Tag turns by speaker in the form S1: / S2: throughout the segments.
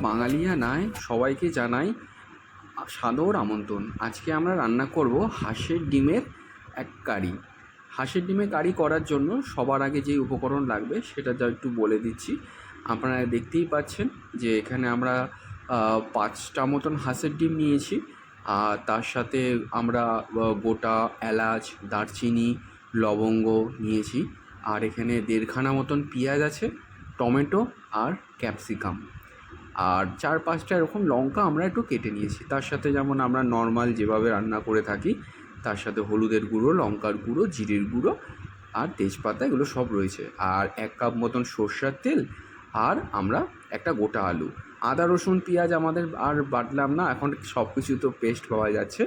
S1: বাঙালিয়ানায় সবাইকে জানাই সাদর আমন্ত্রণ। আজকে আমরা রান্না করব হাঁসের ডিমের এক কারি। হাঁসের ডিমের কারি করার জন্য সবার আগে যে উপকরণ লাগবে সেটা যা একটু বলে দিচ্ছি। আপনারা দেখতেই পাচ্ছেন যে এখানে আমরা 5টা মতন হাঁসের ডিম নিয়েছি, আর তার সাথে আমরা গোটা এলাচ, দারচিনি, লবঙ্গ নিয়েছি, আর এখানে 1.5খানা মতন পেঁয়াজ আছে, টমেটো আর ক্যাপসিকাম, আর 4-5টা এরকম লঙ্কা আমরা একটু কেটে নিয়েছি। তার সাথে যেমন আমরা নর্মাল যেভাবে রান্না করে থাকি তার সাথে হলুদের গুঁড়ো, লঙ্কার গুঁড়ো, জিরের গুঁড়ো আর তেজপাতা এগুলো সব রয়েছে, আর 1 কাপ মতন সর্ষের তেল, আর আমরা একটা গোটা আলু। আদা রসুন পেঁয়াজ আমাদের আর বাটলাম না, এখন সব কিছু তো পেস্ট পাওয়া যাচ্ছে,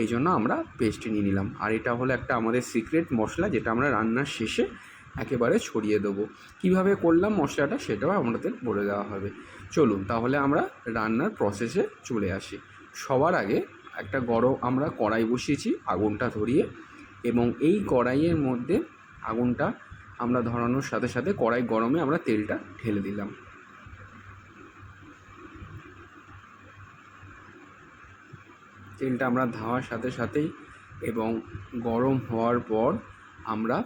S1: এই জন্য আমরা পেস্ট নিয়ে নিলাম। আর এটা হলো একটা আমাদের সিক্রেট মশলা, যেটা আমরা রান্নার শেষে একেবারে ছড়িয়ে দেবো। কীভাবে করলাম মশলাটা সেটাও আমাদের বলে দেওয়া হবে। চলুন তাহলে আমরা রান্নার প্রসেসে চলে আসি। সবার আগে একটা আমরা কড়াই বসিয়েছি আগুনটা ধরিয়ে, এবং এই কড়াইয়ের মধ্যে আগুনটা আমরা ধরানোর সাথে সাথে কড়াই গরমে আমরা তেলটা ঢেলে দিলাম। তেলটা আমরা ধাওয়ার সাথে সাথেই এবং গরম হওয়ার পর আমরা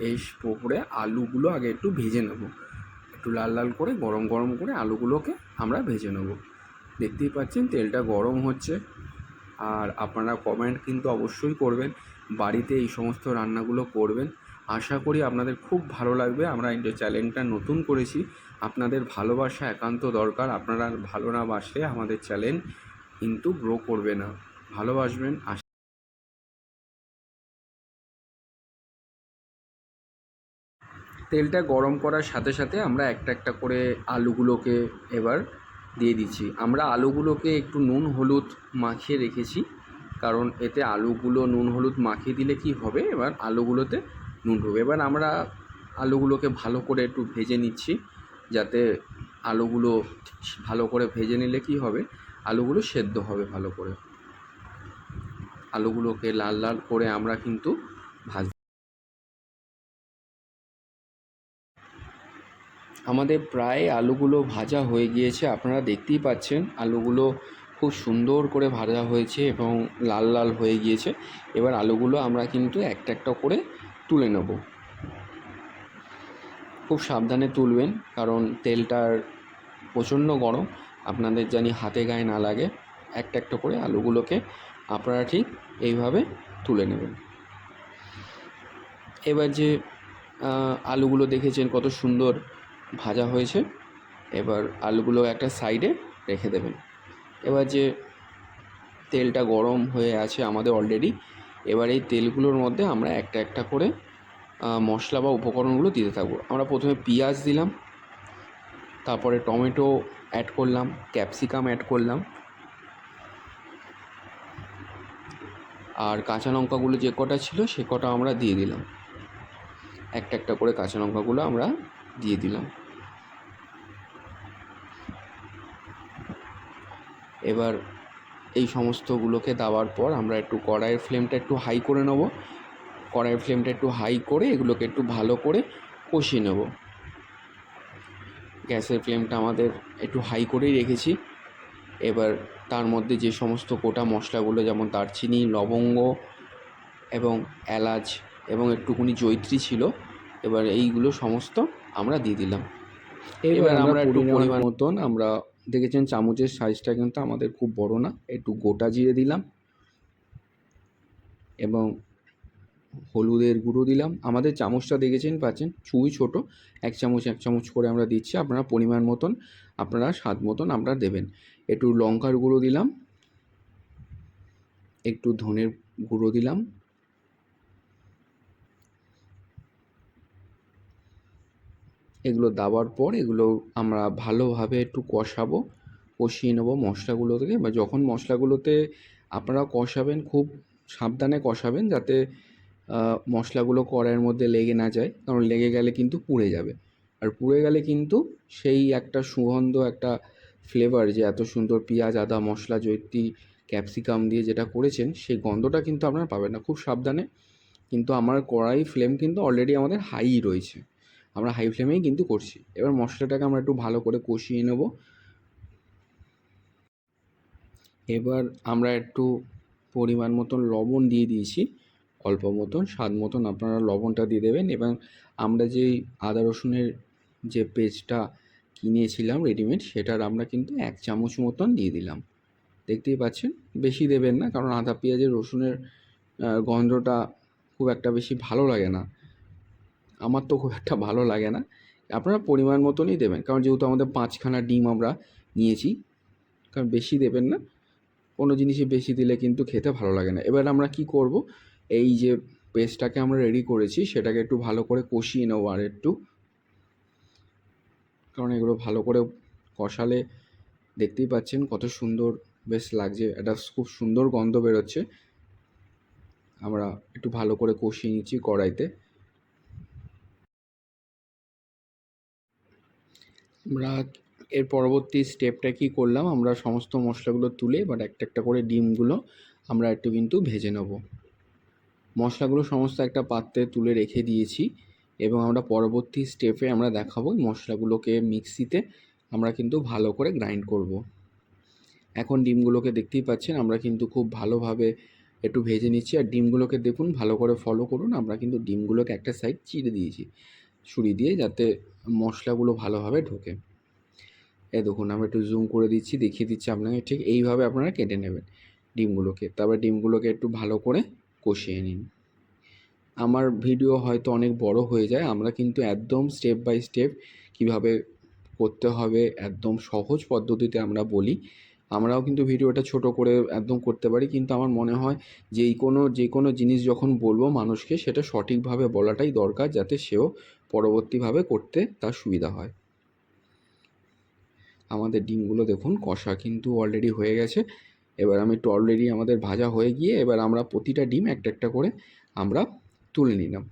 S1: এই পুকুরে আলুগুলো আগে একটু ভেজে নেব, একটু লাল লাল করে গরম গরম করে আলুগুলোকে আমরা ভেজে নেব। দেখতেই পাচ্ছেন তেলটা গরম হচ্ছে, আর আপনারা কমেন্ট কিন্তু অবশ্যই করবেন, বাড়িতে এই সমস্ত রান্নাগুলো করবেন। আশা করি আপনাদের খুব ভালো লাগবে। আমরা এই চ্যানেলটা নতুন করেছি, আপনাদের ভালোবাসা একান্ত দরকার। আপনারা ভালো না বাসলে আমাদের চ্যানেল কিন্তু গ্রো করবে না। ভালোবাসবেন। তেলটা গরম করার সাথে সাথে আমরা একটা একটা করে আলুগুলোকে এবার দিয়ে দিচ্ছি। আমরা আলুগুলোকে একটু নুন হলুদ মাখিয়ে রেখেছি, কারণ এতে আলুগুলো নুন হলুদ মাখিয়ে দিলে কি হবে, এবার আলুগুলোতে নুন ঢুকবে। এবার আমরা আলুগুলোকে ভালো করে একটু ভেজে নিচ্ছি, যাতে আলুগুলো ভালো করে ভেজে নিলে কি হবে, আলুগুলো সেদ্ধ হবে ভালো করে। আলুগুলোকে লাল লাল করে আমরা কিন্তু ভাজবো। আমাদের প্রায় আলুগুলো ভাজা হয়ে গিয়েছে, আপনারা দেখতেই পাচ্ছেন আলুগুলো খুব সুন্দর করে ভাজা হয়েছে এবং লাল লাল হয়ে গিয়েছে। এবার আলুগুলো আমরা কিন্তু একটা একটা করে তুলে নেব। খুব সাবধানে তুলবেন, কারণ তেলটার প্রচণ্ড গরম, আপনাদের জানি হাতে গায়ে না লাগে। একটা একটা করে আলুগুলোকে আপনারা ঠিক এইভাবে তুলে নেবেন। এবার যে আলুগুলো দেখেছেন কত সুন্দর ভাজা হয়েছে, এবার আলুগুলো একটা সাইডে রেখে দেবেন। এবার যে তেলটা গরম হয়ে আছে আমাদের অলরেডি, এবার এই তেলগুলোর মধ্যে আমরা একটা একটা করে মশলা বা উপকরণগুলো দিতে থাকবো। আমরা প্রথমে পেঁয়াজ দিলাম, তারপরে টমেটো অ্যাড করলাম, ক্যাপসিকাম অ্যাড করলাম, আর কাঁচা লঙ্কাগুলো যে কটা ছিল সে কটা আমরা দিয়ে দিলাম। একটা একটা করে কাঁচা লঙ্কাগুলো আমরা দিয়ে দিলাম। এবার এই সমস্তগুলোকে দেওয়ার পর আমরা একটু কড়াইয়ের ফ্লেমটা একটু হাই করে নেব। কড়াইয়ের ফ্লেমটা একটু হাই করে এগুলোকে একটু ভালো করে কষিয়ে নেব। গ্যাসের ফ্লেমটা আমাদের একটু হাই করেই রেখেছি। এবার তার মধ্যে যে সমস্ত গোটা মশলাগুলো, যেমন দারচিনি, লবঙ্গ এবং এলাচ এবং একটুখানি জয়িত্রী ছিল, এবার এইগুলো সমস্ত আমরা দিয়ে দিলাম। এবার আমরা একটু পরিমাণ মতন, আমরা দেখেছেন চামচের সাইজটা কিন্তু আমাদের খুব বড় না, একটু গোটা জিরে দিলাম এবং হলুদের গুঁড়ো দিলাম। আমাদের চামচটা দেখেছেন পাচ্ছেন খুবই ছোট, 1 চামচ 1 চামচ করে আমরা দিচ্ছি। আপনারা পরিমাণ মতন, আপনারা স্বাদ মতন আপনারা দেবেন। একটু লঙ্কার গুঁড়ো দিলাম, একটু ধনের গুঁড়ো দিলাম, এগুলো দেওয়ার পর এগুলো আমরা ভালোভাবে একটু কষিয়ে নেবো মশলাগুলো থেকে। বা যখন মশলাগুলোতে আপনারা কষাবেন খুব সাবধানে কষাবেন, যাতে মশলাগুলো কড়াইয়ের মধ্যে লেগে না যায়, কারণ লেগে গেলে কিন্তু পুড়ে যাবে। আর পুড়ে গেলে কিন্তু সেই একটা সুগন্ধ, একটা ফ্লেভার, যে এত সুন্দর পেঁয়াজ, আদা, মশলা, জয়িত্রী, ক্যাপসিকাম দিয়ে যেটা করেছেন সেই গন্ধটা কিন্তু আপনারা পাবেন না। খুব সাবধানে, কিন্তু আমার কড়াই ফ্লেম কিন্তু অলরেডি আমাদের হাই রয়েছে, আমরা হাই ফ্লেমেই কিন্তু করছি। এবার মশলাটাকে আমরা একটু ভালো করে কষিয়ে নেব। এবার আমরা একটু পরিমাণ মতন লবণ দিয়ে দিয়েছি, অল্প মতন, স্বাদ মতন আপনারা লবণটা দিয়ে দেবেন। এবং আমরা যেই আদা রসুনের যে পেস্টটা কিনেছিলাম রেডিমেড, সেটার আমরা কিন্তু 1 চামচ মতন দিয়ে দিলাম। দেখতেই পাচ্ছেন, বেশি দেবেন না, কারণ আদা পেঁয়াজের রসুনের গন্ধটা খুব একটা বেশি ভালো লাগে না, আমার তো খুব একটা ভালো লাগে না। আপনারা পরিমাণ মতনই দেবেন, কারণ যেহেতু আমাদের 5খানা ডিম আমরা নিয়েছি, কারণ বেশি দেবেন না। কোনো জিনিসই বেশি দিলে কিন্তু খেতে ভালো লাগে না। এবার আমরা কি করব, এই যে পেস্টটাকে আমরা রেডি করেছি সেটাকে একটু ভালো করে কষিয়ে নেবো আর একটু, কারণ এগুলো ভালো করে কষালে দেখতেই পাচ্ছেন কত সুন্দর বেশ লাগছে, একটা খুব সুন্দর গন্ধ বেরোচ্ছে। আমরা একটু ভালো করে কষিয়ে নিচ্ছি কড়াইতে। আমরা এর পরবর্তী স্টেপটা কি করলাম, আমরা সমস্ত মশলাগুলো তুলে এবার একটা একটা করে ডিমগুলো আমরা একটু কিন্তু ভেজে নেব। মশলাগুলো সমস্ত একটা পাত্রে তুলে রেখে দিয়েছি এবং আমরা পরবর্তী স্টেপে আমরা দেখাবো মশলাগুলোকে মিক্সিতে আমরা কিন্তু ভালো করে গ্রাইন্ড করব। এখন ডিমগুলোকে দেখতেই পাচ্ছেন আমরা কিন্তু খুব ভালোভাবে একটু ভেজে নিচ্ছি। আর ডিমগুলোকে দেখুন, ভালো করে ফলো করুন, আমরা কিন্তু ডিমগুলোকে একটা সাইড চিড়ে দিয়েছি ছুরি দিয়ে, যাতে মশলাগুলো ভালোভাবে ঢোকে। এই দেখুন, আমরা একটু জুম করে দিচ্ছি, দেখিয়ে দিচ্ছি আপনাকে, ঠিক এইভাবে আপনারা কেটে নেবেন ডিমগুলোকে। তারপর ডিমগুলোকে একটু ভালো করে কষিয়ে নিন। আমার ভিডিও হয়তো অনেক বড় হয়ে যায়, আমরা কিন্তু একদম স্টেপ বাই স্টেপ কীভাবে করতে হবে একদম সহজ পদ্ধতিতে আমরা বলি। আমরাও কিন্তু ভিডিওটা ছোট করে একদম করতে পারি, কিন্তু আমার মনে হয় যে কোনো জিনিস যখন বলবো মানুষকে, সেটা সঠিকভাবে বলাটাই দরকার, যাতে সেও পরবর্তীভাবে করতে তার সুবিধা হয়। আমাদের ডিমগুলো দেখুন কষা কিন্তু অলরেডি হয়ে গেছে। এবার আমি একটু অলরেডি আমাদের ভাজা হয়ে গিয়ে এবার আমরা প্রতিটা ডিম একটা একটা করে আমরা তুলে নিলাম।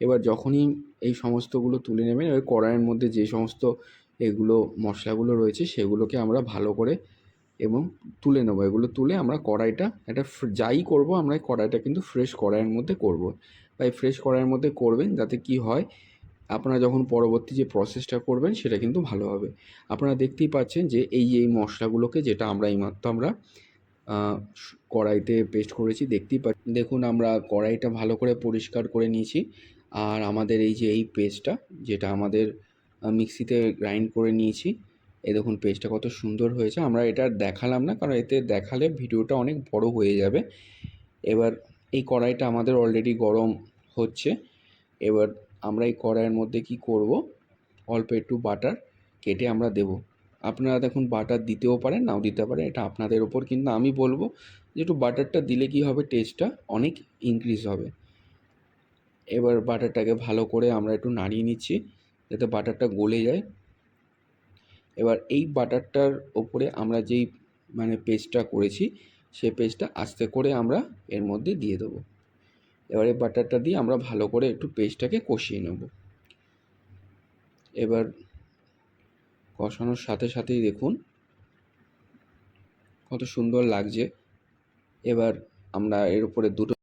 S1: এবার যখনই এই সমস্তগুলো তুলে নেবেন, এবার কড়াইয়ের মধ্যে যে সমস্ত এগুলো মশলাগুলো রয়েছে সেগুলোকে আমরা ভালো করে এবং তুলে নেবো। এগুলো তুলে আমরা কড়াইটা একটা যাই করবো আমরা কড়াইটা কিন্তু ফ্রেশ কড়াইয়ের মধ্যে করব। তাই ফ্রেশ কড়াইয়ের মধ্যে করবেন, যাতে কি হয় আপনারা যখন পরবর্তী যে প্রসেসটা করবেন সেটা কিন্তু ভালো হবে। আপনারা দেখতেই পাচ্ছেন যে এই মশলাগুলোকে, যেটা আমরা এইমাত্র আমরা কড়াইতে পেস্ট করেছি, দেখুন আমরা কড়াইটা ভালো করে পরিষ্কার করে নিয়েছি। আর আমাদের এই পেস্টটা, যেটা আমাদের মিক্সিতে গ্রাইন্ড করে নিয়েছি, এই দেখুন পেস্টটা কত সুন্দর হয়েছে। আমরা এটা দেখালাম না, কারণ এতে দেখালে ভিডিওটা অনেক বড় হয়ে যাবে। এবার এই কড়াইটা আমাদের অলরেডি গরম হচ্ছে। এবার আমরা এই কড়াইয়ের মধ্যে কি করব, অল্প একটু বাটার কেটে আমরা দেব। আপনারা দেখুন বাটার দিতেও পারেন, নাও দিতে পারেন, এটা আপনাদের ওপর, কিন্তু আমি বলবো যে একটু বাটারটা দিলে কি হবে, টেস্টটা অনেক ইনক্রিজ হবে। এবার বাটারটাকে ভালো করে আমরা একটু নাড়িয়ে নিচ্ছি যাতে বাটারটা গলে যায়। এবার এই বাটারটার ওপরে আমরা যেই পেস্টটা করেছি সেই পেস্টটা আস্তে করে আমরা এর মধ্যে দিয়ে দেবো। এবারে বাটারটা দিয়ে আমরা ভালো করে একটু পেস্টটাকে কষিয়ে নেব। এবার কষানোর সাথে সাথেই দেখুন কত সুন্দর লাগছে। এবার আমরা এর উপরে দুটো,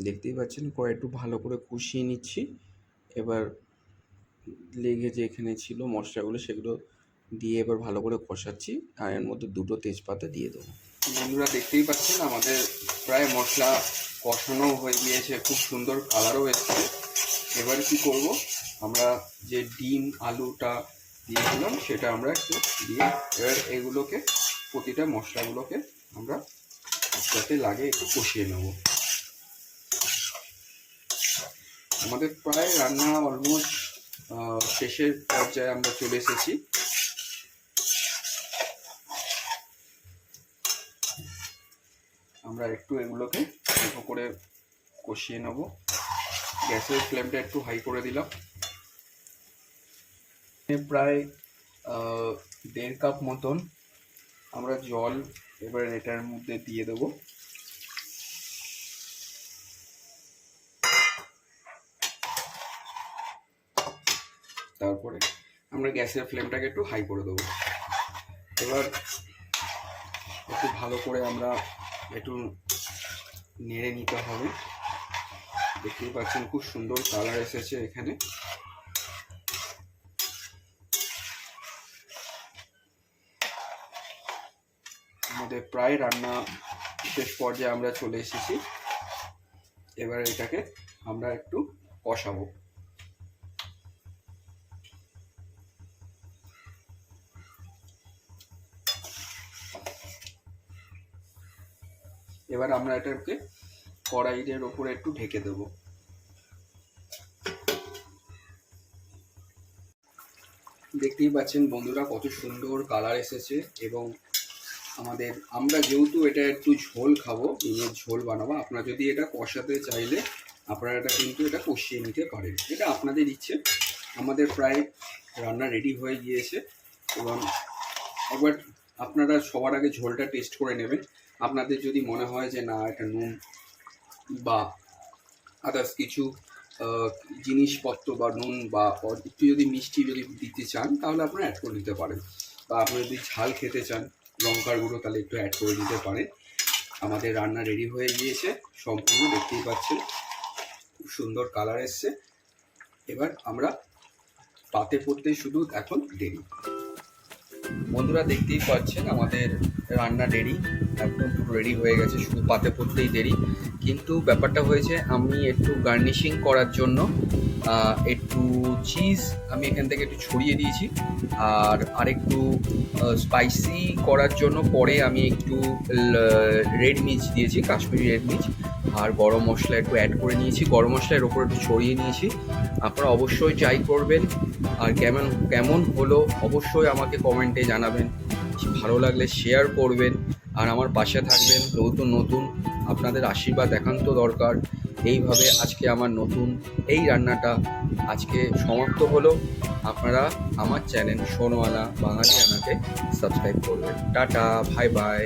S1: দেখতেই পাচ্ছেন একটু ভালো করে কষিয়ে নিচ্ছি। এবার লেগে যে এখানে ছিল মশলাগুলো সেগুলো দিয়ে এবার ভালো করে কষাচ্ছি, আর এর মধ্যে দুটো তেজপাতা দিয়ে দেবো। বন্ধুরা দেখতেই পাচ্ছেন আমাদের প্রায় মশলা কষানো হয়ে গিয়েছে, খুব সুন্দর কালারও এসছে। এবার কি করব, আমরা যে ডিম আলুটা দিয়েছিলাম সেটা আমরা একটু দিয়ে এবার এগুলোকে প্রতিটা মশলাগুলোকে আমরা যাতে লাগে একটু কষিয়ে নেব। আমাদের প্রায় রান্না অলমোস্ট শেষের পর্যায়ে আমরা চলে এসেছি। আমরা একটু এগুলোকে অল্প করে কষিয়ে নেব। গ্যাসের ফ্লেমটা একটু হাই করে দিলাম। প্রায় 1.5 কাপ মতন আমরা জল এবার এটার মধ্যে দিয়ে দেবো। তারপরে আমরা গ্যাসের ফ্লেমটাকে একটু হাই করে দেবো। এবার একটু ভালো করে আমরা একটু নেড়ে নিতে হবে। দেখতেই পাচ্ছেন খুব সুন্দর কালার এসেছে এখানে। আমাদের প্রায় রান্না শেষ পর্যায়ে আমরা চলে এসেছি। এবার এটাকে আমরা একটু কষাবো। এবার আমরা এটাকে কড়াইয়ের ওপরে একটু ঢেকে দেব। দেখতেই পাচ্ছেন বন্ধুরা কত সুন্দর কালার এসেছে। এবং আমরা যেহেতু এটা একটু ঝোল খাবো, ডিমের ঝোল বানাবো, আপনারা যদি এটা কষাতে চাইলে আপনারা এটা কিন্তু এটা কষিয়ে নিতে পারেন, এটা আপনাদের ইচ্ছে। আমাদের প্রায় রান্না রেডি হয়ে গিয়েছে এবং একবার আপনারা সবার আগে ঝোলটা টেস্ট করে নেবেন। আপনাদের যদি মনে হয় যে না এটা নুন বা আদার্স কিছু জিনিসপত্র বা নুন বা একটু যদি মিষ্টি যদি দিতে চান তাহলে আপনারা অ্যাড করে দিতে পারেন, বা আপনারা যদি ঝাল খেতে চান লঙ্কার গুঁড়ো তাহলে একটু অ্যাড করে দিতে পারেন। আমাদের রান্না রেডি হয়ে গিয়েছে সম্পূর্ণ, দেখতেই পাচ্ছেন খুব সুন্দর কালার এসছে। এবার আমরা পাতে পড়তে শুধু এখন দেরি। বন্ধুরা দেখতেই পাচ্ছেন আমাদের রান্না রেডি, একদম পুরো রেডি হয়ে গেছে, শুধু পাতে পড়তেই দেরি। কিন্তু ব্যাপারটা হয়েছে আমি একটু গার্নিশিং করার জন্য একটু চিজ আমি এখান থেকে একটু ছড়িয়ে দিয়েছি, আর আরেকটু স্পাইসি করার জন্য পরে আমি একটু রেড মির্চ দিয়েছি, কাশ্মীরি রেড মির্চ, আর গরম মশলা একটু অ্যাড করে নিয়েছি, গরম মশলা এর ওপর একটু ছড়িয়ে নিয়েছি। আপনারা অবশ্যই ট্রাই করবেন, আর কেমন হলো অবশ্যই আমাকে কমেন্টে জানাবেন। ভালো লাগলে শেয়ার করবেন, আর আমার পাশে থাকবেন। নতুন আপনাদের আশীর্বাদ একান্ত দরকার। এইভাবে আজকে আমার নতুন এই রান্নাটা আজকে সমাপ্ত হলো। আপনারা আমার চ্যানেল সোনওয়ালা বাঙালি রান্নাকে সাবস্ক্রাইব করবেন। Tata, bye bye.